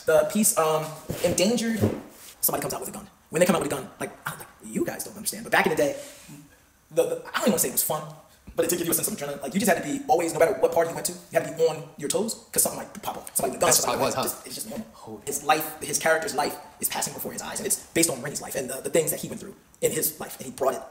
The piece, endangered, somebody comes out with a gun. When they come out with a gun, like you guys don't understand, but back in the day, I don't even want to say it was fun, but it did give you a sense of adrenaline. Like, you just had to be always, no matter what party you went to, you had to be on your toes, because something might pop up. Somebody with a gun. That's how it was, huh? It's just normal. His life, his character's life is passing before his eyes, and it's based on Rennie's life and the things that he went through in his life, and he brought it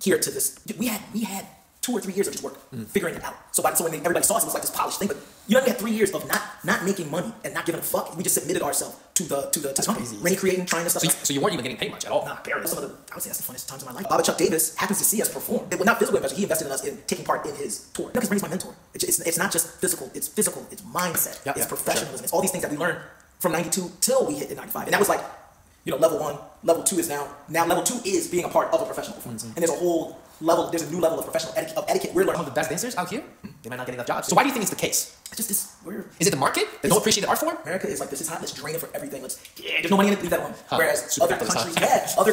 here to this. We had 2 or 3 years of just work figuring it out. So when everybody saw us, it was like this polished thing. But you know, we had 3 years of not making money and not giving a fuck. We just submitted ourselves to the company. Rennie creating, trying this stuff. So you weren't even getting paid much at all? Nah, barely. I would say that's the funnest times of my life. Baba Chuck Davis happens to see us perform. Well, not physical, but he invested in us in taking part in his tour. No, because Rennie's my mentor. It's not just physical. It's physical. It's mindset. It's professionalism. Sure. It's all these things that we learned from 92 till we hit in 95. And that was like, you know, level 1. Level 2 is now level 2 is being a part of a professional performance. And there's a whole level, there's a new level of professional etiquette. We're learning. Some of the best dancers out here, they might not get enough jobs. So why do you think it's the case? It's just this weird. Is it the market? They don't appreciate the art form? America is like, this is hot, let's drain it for everything. There's no money in it, leave that alone. Whereas other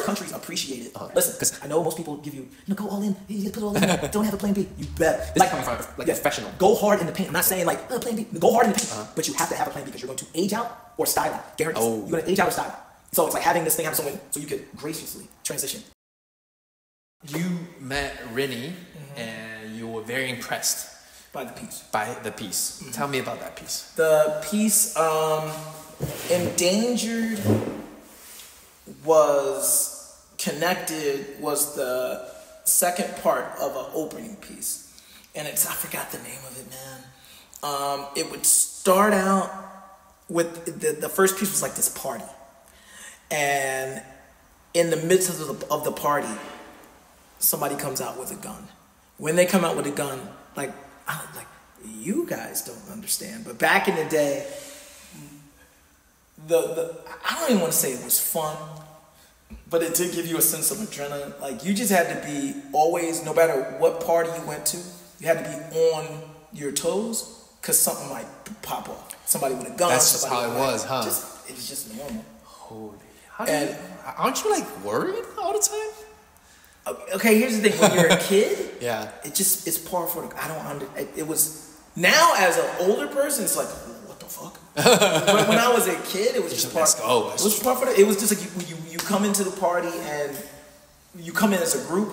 countries appreciate it. Listen, I know most people give you go all in, you put all in, don't have a plan B. You bet. This is coming from like professional. Go hard in the paint. I'm not saying like, plan B. Go hard in the paint. But you have to have a plan B because you're going to age out or style out. Guaranteed. You're going to age out or style out. So it's like having this thing happen so you could graciously transition. You met Rennie and you were very impressed by the piece. Tell me about that piece. The piece, Endangered, was the second part of an opening piece. And I forgot the name of it, man. It would start out with, the first piece was like this party. And in the midst of the party, somebody comes out with a gun. When they come out with a gun, you guys don't understand, but back in the day, I don't even want to say it was fun, but it did give you a sense of adrenaline. Like, you just had to be always, no matter what party you went to, you had to be on your toes, because something might pop off. Somebody with a gun. That's just how it was, huh? It was just normal. Holy. Aren't you like worried all the time? Okay, here's the thing. When you're a kid, yeah, it's par for the. It was, now as an older person, it's like, what the fuck? But when I was a kid, it was just part. It was part for the. It was just like you come into the party and you come in as a group,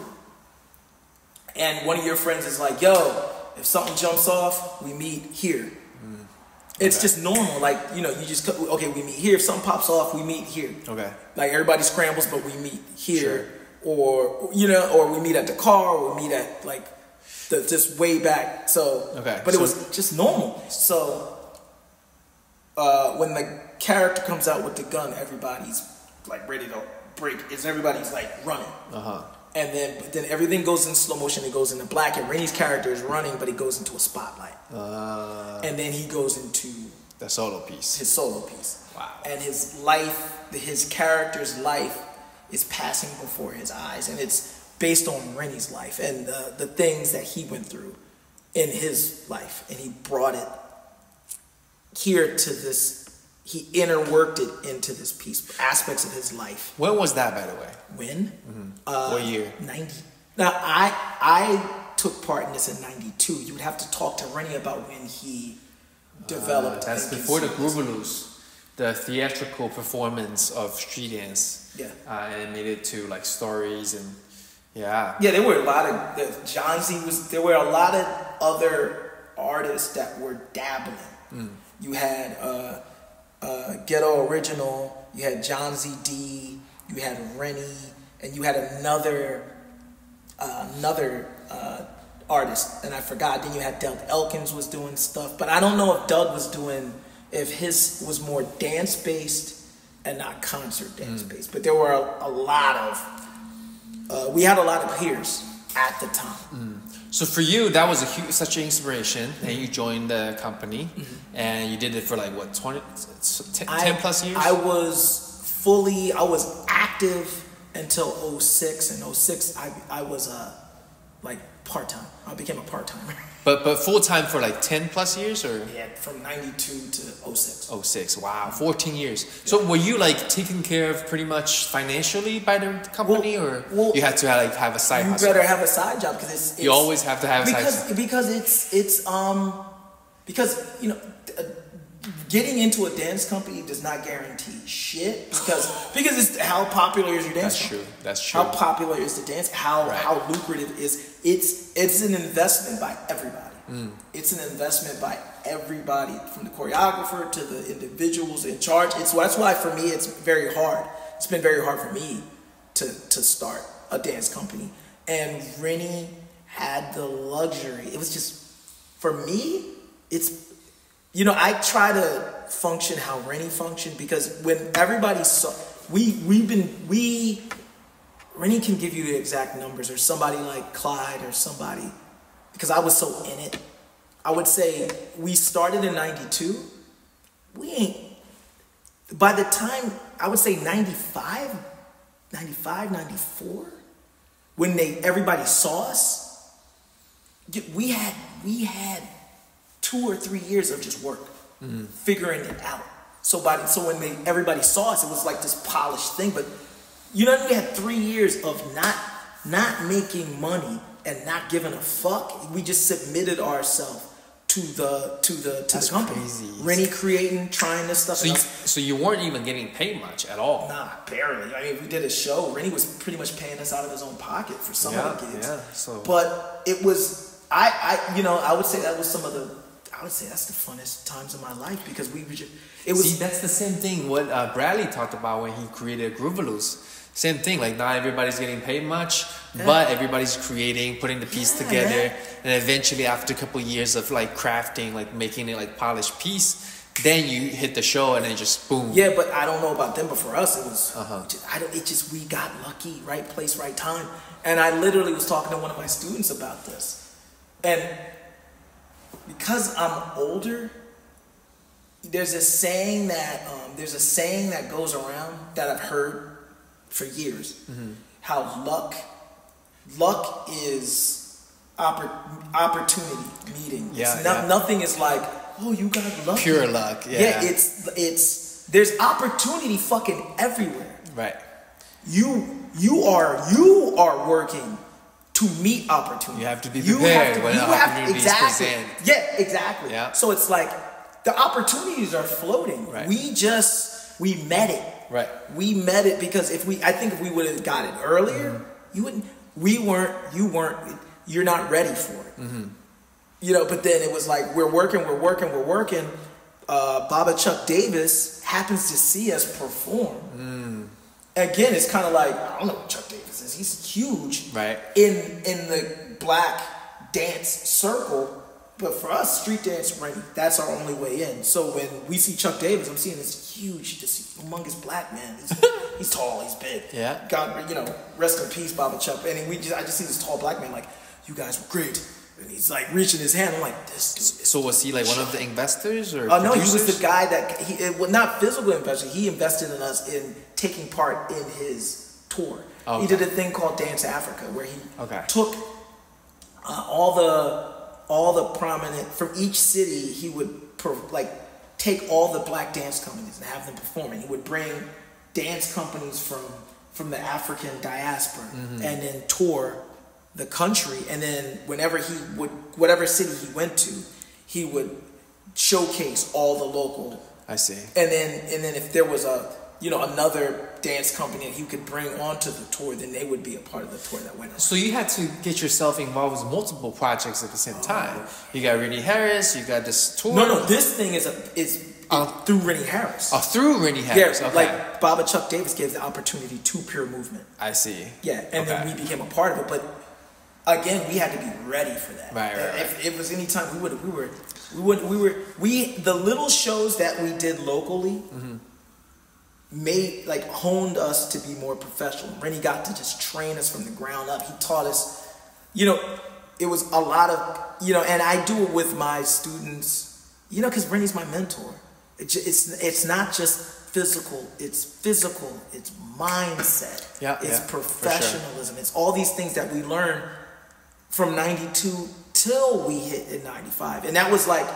and one of your friends is like, yo, if something jumps off, we meet here. It's just normal, like, you know, you just, okay, we meet here. If something pops off, we meet here. Okay. Like, everybody scrambles, but we meet here. Sure. Or, you know, or we meet at the car, or we meet at, like, just way back. So, okay. But it was just normal. So, when the character comes out with the gun, everybody's, like, ready to break. Everybody's, like, running. And then everything goes in slow motion. It goes into black, and Rennie's character is running, but he goes into a spotlight. And then he goes into the solo piece. His solo piece. Wow. And his life, his character's life, is passing before his eyes, and it's based on Rennie's life and the things that he went through in his life, and he brought it here to this. He worked it into this piece, aspects of his life. When was that, by the way? When? What year? 90. Now, I took part in this in 92. You would have to talk to Rennie about when he developed. That's before the Groovaloo's, the theatrical performance of street dance. Yeah. And it made it to, like, stories and, yeah. Yeah, there were a lot of, John Z there were a lot of other artists that were dabbling. You had, Ghetto Original, you had John Z D, you had Rennie, and you had another artist, and I forgot. Then you had Doug Elkins was doing stuff, but I don't know if his was more dance based and not concert dance based. But there were a lot of we had a lot of peers at the time. So for you, that was such an inspiration, and you joined the company, and you did it for like what, 10 plus years? I was active until 06. In 06, I was like part-time. I became a part-timer. But full-time for like 10 plus years, or? Yeah, from 92 to 06. 06, wow, 14 years. So were you like taken care of pretty much financially by the company, or you had to have a side hustle? You better have a side job, because it's you always have to have a side hustle. Because you know, getting into a dance company does not guarantee shit because it's how popular is your dance company? That's true. How popular is the dance? How lucrative is it's an investment by everybody. It's an investment by everybody, from the choreographer to the individuals in charge. That's why for me it's very hard. It's been very hard for me to start a dance company. And Rennie had the luxury. It was just, for me, it's, I try to function how Rennie functioned, because when everybody saw, Rennie can give you the exact numbers, or somebody like Clyde or somebody, because I was so in it. I would say we started in 92. By the time, I would say 95, 94, when everybody saw us, we had 2 or 3 years of just work, figuring it out. So when everybody saw us, it was like this polished thing. But we had 3 years of not making money and not giving a fuck. We just submitted ourselves to the company. Crazy. Rennie creating, trying this stuff. So you weren't even getting paid much at all? Nah, barely. I mean, we did a show. Rennie was pretty much paying us out of his own pocket for some of the gigs. Yeah, but it was, I would say that was I would say that's the funnest times of my life, because that's the same thing what Bradley talked about when he created Groovaloo. Same thing, like not everybody's getting paid much, but everybody's creating, putting the piece together, and eventually after a couple of years of like crafting, like making it like polished piece, then you hit the show and then just boom. Yeah, but I don't know about them, but for us it was, we got lucky, right place, right time. And I literally was talking to one of my students about this. And because I'm older, there's a saying that goes around that I've heard for years, how luck is opportunity meeting. Nothing is like, oh, you got lucky. Pure luck. Yeah, it's there's opportunity fucking everywhere. Right. You are working to meet opportunity. You have to be prepared when opportunities present. Yeah, exactly. Yeah. So it's like the opportunities are floating. Right. We met it. Right. We met it because if we would have got it earlier, you're not ready for it. But then it was like, we're working. Baba Chuck Davis happens to see us perform. Again, it's kind of like, I don't know what Chuck Davis is. He's huge, right, in the black dance circle. But for us, street dance, that's our only way in. So when we see Chuck Davis, I'm seeing this huge, this humongous black man. He's tall, he's big. Yeah. God, rest in peace, Baba Chuck. And I just see this tall black man like, you guys were great. And he's like reaching his hand. I'm like, this dude. So was he like one of the investors or? Oh no, he was the guy that not physical investor. He invested in us in taking part in his tour. Okay. He did a thing called Dance Africa, where he took all the prominent from each city. He would take all the black dance companies and have them perform. And he would bring dance companies from the African diaspora and then tour the country. And then whatever city he went to, he would showcase all the local. I see. And then if there was another dance company that he could bring onto the tour, then they would be a part of the tour that went on. So you had to get yourself involved with multiple projects at the same time. You got Rennie Harris, you got this tour. No, this thing is through Rennie Harris. Oh, through Rennie Harris. Yeah, like Baba Chuck Davis gave the opportunity to Pure Movement. I see. Yeah, and then we became a part of it. But again, we had to be ready for that. Right. If it was any time, the little shows that we did locally honed us to be more professional. Rennie got to just train us from the ground up. He taught us, it was a lot of, and I do it with my students, because Rennie's my mentor. It's not just physical, it's mindset, it's professionalism, it's all these things that we learn from 92 till we hit in 95. And that was like,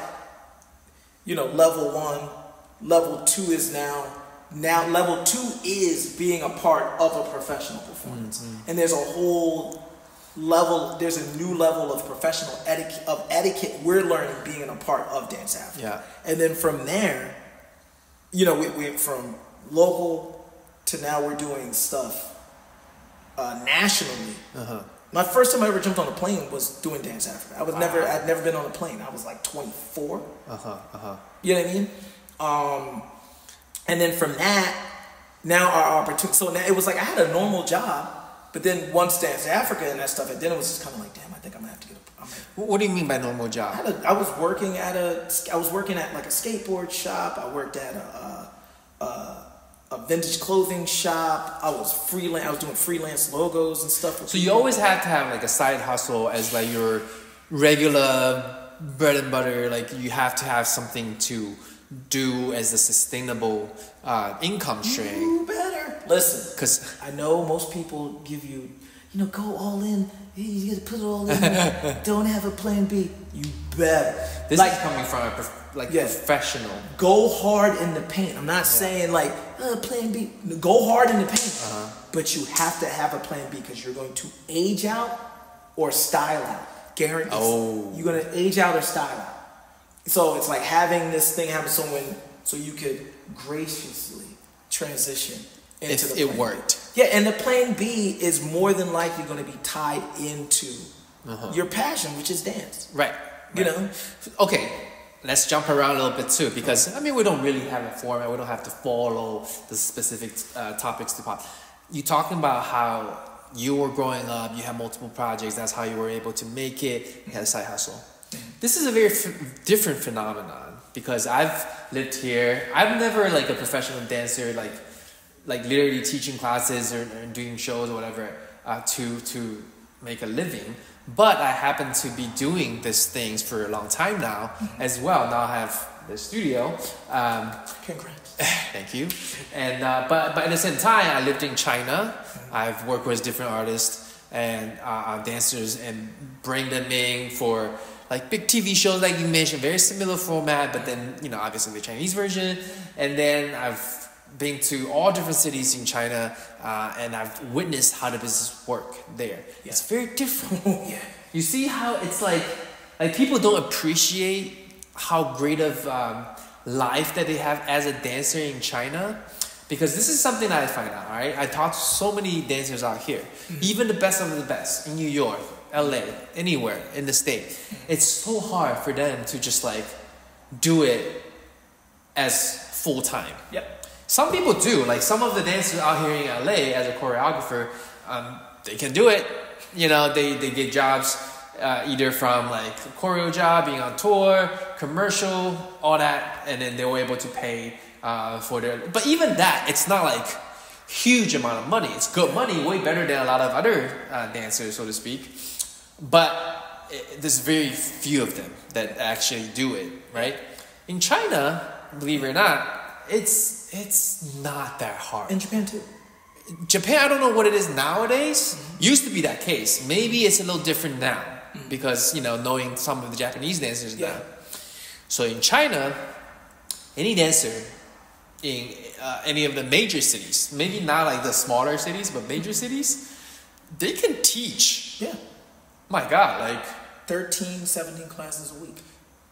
level 1, level 2 is now level 2 is being a part of a professional performance. And there's a whole there's a new level of professional etiquette we're learning being a part of Dance Africa. Yeah. And then from there, you know, we went from local to now we're doing stuff nationally. My first time I ever jumped on a plane was doing Dance Africa. I'd never been on a plane. I was like 24. You know what I mean? And then from that, now our opportunity. So now it was like I had a normal job, but then once Dance Africa and that stuff, and then it was just kind of like, damn, I think I'm gonna have to get a. What do you mean by normal job? I was working at like a skateboard shop. I worked at a vintage clothing shop. I was freelance. I was doing freelance logos and stuff. So you always had to have like a side hustle as like your regular bread and butter. Like you have to have something to do as a sustainable income stream. You better listen, because I know most people give you, you know, go all in. You got to put it all in. Don't have a plan B. You better. This is coming from a professional. Go hard in the paint. I'm not saying like plan B. Go hard in the paint, but you have to have a plan B because you're going to age out or style out. Guaranteed. Oh. You're going to age out or style out. So it's like having this thing happen so you could graciously transition into the plan it worked. B. Yeah, and the plan B is more than likely going to be tied into your passion, which is dance. Right. You know? Okay, let's jump around a little bit too, because I mean we don't really have a format. We don't have to follow the specific topics to pop. You talking about how you were growing up, you had multiple projects, that's how you were able to make it, you had a side hustle. This is a very different phenomenon because I've lived here. I'm never like a professional dancer, like literally teaching classes or doing shows or whatever to make a living. But I happen to be doing these things for a long time now as well. Now I have the studio. Congrats. Thank you. And but at the same time, I lived in China. I've worked with different artists and dancers and bring them in for like big TV shows, like you mentioned, very similar format, but then, you know, obviously the Chinese version. And then I've been to all different cities in China, and I've witnessed how the business work there. Yeah. It's very different. Yeah. You see how it's like people don't appreciate how great of life that they have as a dancer in China. Because this is something that I find out, all right? I talk to so many dancers out here, even the best of the best in New York, LA, anywhere in the state. It's so hard for them to just like do it as full time. Yep. Some people do, like some of the dancers out here in LA as a choreographer, they can do it. You know, they get jobs either from like a choreo job, being on tour, commercial, all that, and then they were able to pay for their. But even that, it's not like huge amount of money. It's good money, way better than a lot of other dancers, so to speak. But there's very few of them that actually do it, right? In China, believe it or not, it's not that hard. In Japan too. Japan, I don't know what it is nowadays. Used to be that case. Maybe it's a little different now because, you know, knowing some of the Japanese dancers now. So in China, any dancer in any of the major cities, maybe not like the smaller cities, but major cities, they can teach. Yeah. My God, like 13, 17 classes a week.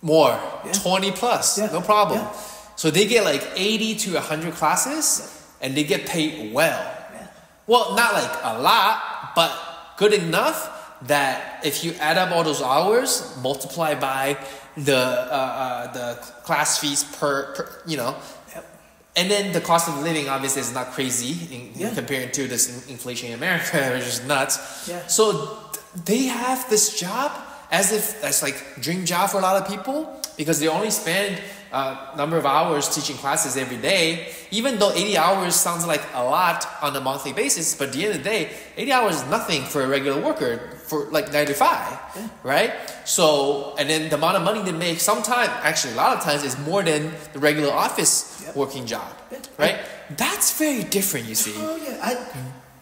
More, 20 plus, no problem. Yeah. So they get like 80 to 100 classes and they get paid well. Yeah. Well, not like a lot, but good enough that if you add up all those hours, multiply by the class fees per you know, and then the cost of living obviously is not crazy in compared to this inflation in America, which is nuts. Yeah. So they have this job as if that's like dream job for a lot of people because they only spend number of hours teaching classes every day. Even though 80 hours sounds like a lot on a monthly basis, but at the end of the day, 80 hours is nothing for a regular worker for like 9 to 5, right? So, and then the amount of money they make sometimes, actually a lot of times, is more than the regular office working job, right? That's very different, you see. Oh yeah,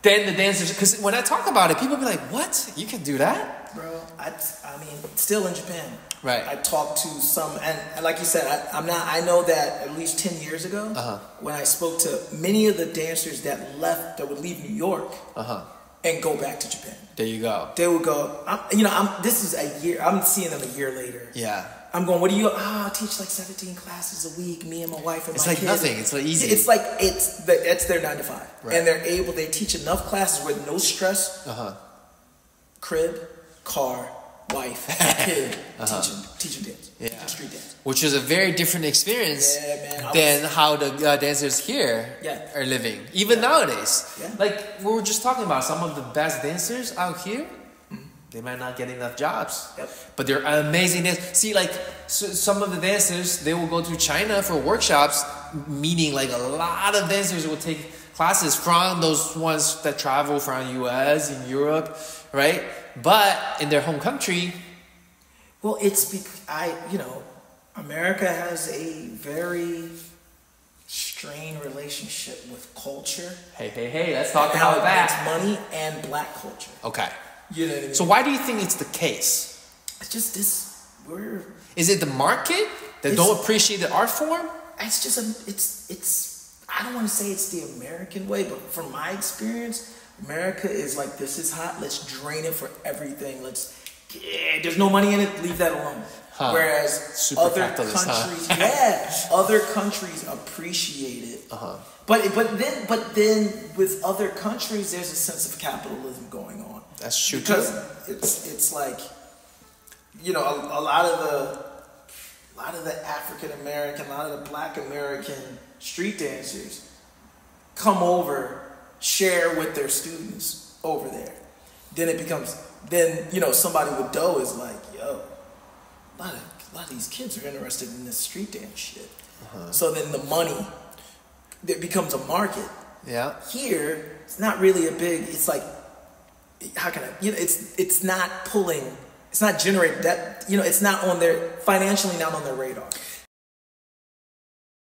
Then the dancers, because when I talk about it, people be like, "What? You can do that?" Bro, I mean, still in Japan. Right. I talked to some, and like you said, I know that at least 10 years ago, when I spoke to many of the dancers that would leave New York, and go back to Japan. There you go. They would go. This is a year. I'm seeing them a year later. Yeah. I'm going. What do you? I teach like 17 classes a week. Me and my wife and it's my like kids. Nothing. It's like easy. It's like it's their 9 to 5, right. And they're able. They teach enough classes with no stress. Crib, car, wife, kid, teaching dance, teaching street dance. Which is a very different experience than how the dancers here are living, even nowadays. Yeah. Like we were just talking about, some of the best dancers out here, they might not get enough jobs, but they're amazing dancers. See, like some of the dancers, they will go to China for workshops, meaning like a lot of dancers will take classes from those ones that travel from US and Europe, right? But in their home country, well, it's because America has a very strained relationship with culture. Hey, let's talk about that. It's money and black culture. Okay. You know what I mean? So why do you think it's the case? It's just this. Is it the market that don't appreciate the art form? It's just it's. I don't want to say it's the American way, but from my experience, America is like, this is hot. Let's drain it for everything. There's no money in it. Leave that alone. Whereas other countries, other countries appreciate it. But then with other countries, there's a sense of capitalism going on. That's true because it's like, a lot of the African American, a lot of the Black American street dancers come over, share with their students over there. Then it becomes, somebody with dough is like, yo, a lot of these kids are interested in this street dance shit. So then the money, it becomes a market. Yeah. Here, it's not really it's like, how can I, it's not pulling, it's not generating that, it's not on their, financially not on their radar.